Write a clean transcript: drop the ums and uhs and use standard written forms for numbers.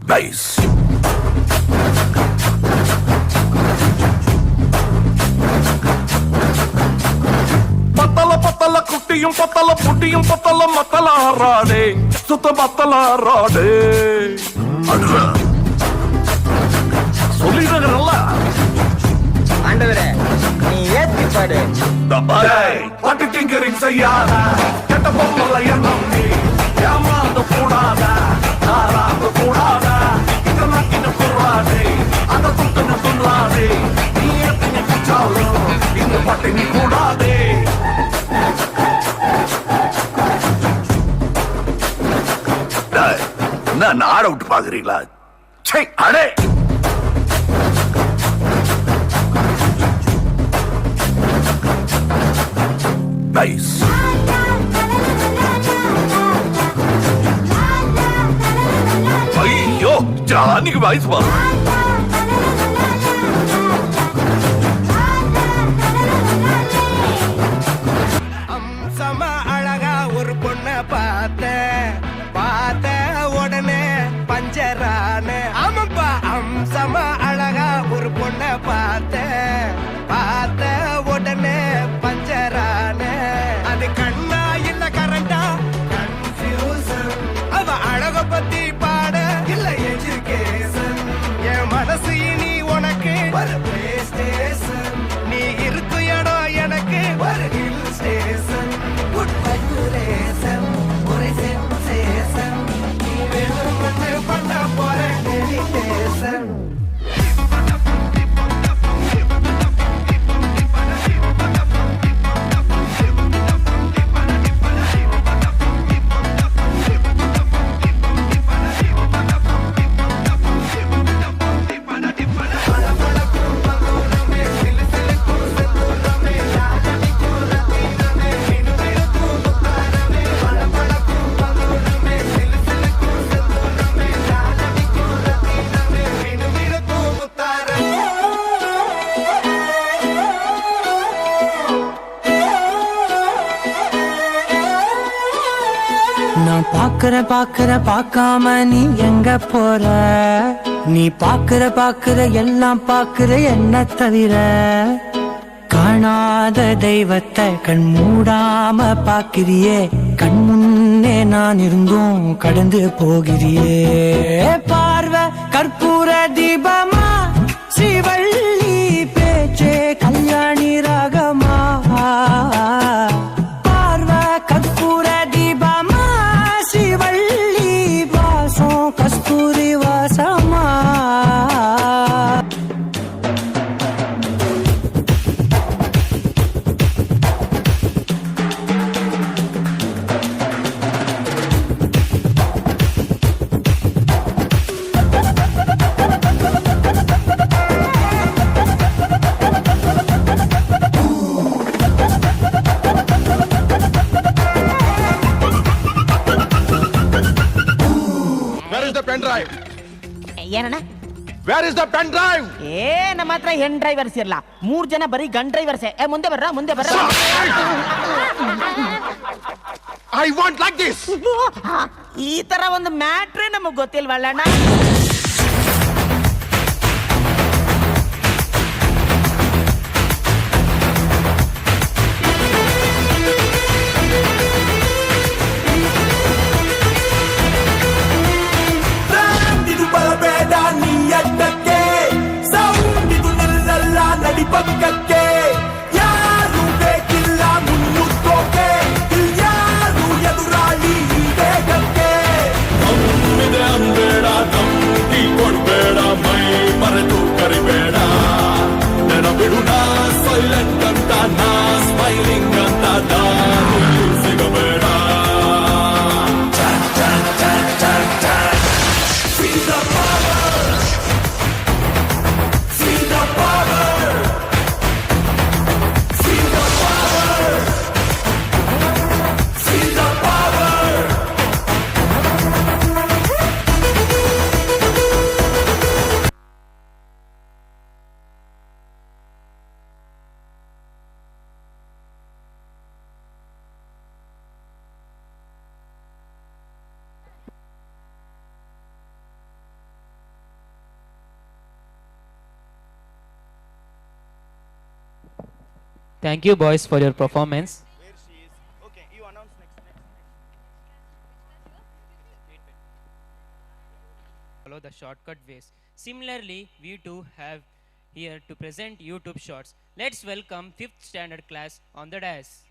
Nice. பத்தல குட்டியும் பத்தல புட்டியும் பத்தல மத்தல ஆறாடே சுத்த மத்தல ஆறாடே சொல்லிடுறல ஆண்டவரே நீ ஏத்தி பாடு பாட்டு டிங்கரிங் செய்யாத கெட்ட பொம்மல எண்ணம் நீ ஏமாந்து கூடாத ஆறாந்து கூடாத இதெல்லாம் கிட்ட கூடாதே அதை துட்டுன்னு துள்ளாதே நீ ஏத்தின குச்சாலும் இந்த பாட்டு நீ கூடாதே என்ன ஆட விட்டு பாக்குறீங்களா அடே நைஸ் ஐயோ ஜானிக்கு வாய்ஸ் பா அம்சமா அழகா ஒரு பொண்ண பார்த்த உடனே பஞ்சரான ஆமாப்பா அம்சமா அழகா ஒரு பொண்ண பார்த்த உடனே பஞ்சரான அது கண்ணா இல்ல கரண்டா கன்ஃபியூசன் அவ அழக பத்தி பாட இல்ல எஜுகேஷன் என் மனசு இனி உனக்கு ஒரு பிளே ஸ்டேஷன் நீ இருக்கு இடம் எனக்கு ஒரு ஹில் ஸ்டேஷன் குட் வைப்ரேஷன் ஒரு சென்சேஷன் நீ வேணும் பண்ண போற டெலிடேஷன் நான் பாக்குற பார்க்காம நீ எங்க போற நீ பாக்குற எல்லாம் பாக்குற என்ன தவிர காணாத தெய்வத்தை கண் மூடாம பாக்கிறியே கண் முன்னே நான் இருந்தும் கடந்து போகிறியே பார்வை கற்பூர தீபமா ஸ்ரீவள்ளி பேச்சே கல்யாணி ராகமா பார்வை கற்பூர தீபமா ஸ்ரீவள்ளி வாசம் கஸ்தூரி வாசமா ಏನಣ್ಣ Where is the pen drive? ನಮ್ಮ ಹತ್ರ ಹೆಣ್ ಡ್ರೈವರ್ಸ್ ಇರಲ್ಲ 3 ಜನ ಬರೀ ಗನ್ ಡ್ರೈವರ್ಸ್ ಮುಂದೆ ಬರ್ರ I want like this. ಈ ತರ ಒಂದು ಮ್ಯಾಟ್ರೇ ನಮಗ್ ಗೊತ್ತಿಲ್ವಲ್ಲಣ್ಣ ಪಕ್ಕಕ್ಕೆ ಯಾರು ಬೇಕಿಲ್ಲ ಮುನ್ನುಗ್ಗೋಕೆ ಯಾರು ಎದುರಾಳಿ ಬೇಗಕ್ಕೆ ಅಂಬೇಡ Thank you, boys, for your performance. Where she is? Okay, you announce next. Follow the shortcut ways. Similarly, we too have here to present YouTube shorts. Let's welcome 5th standard class on the dais.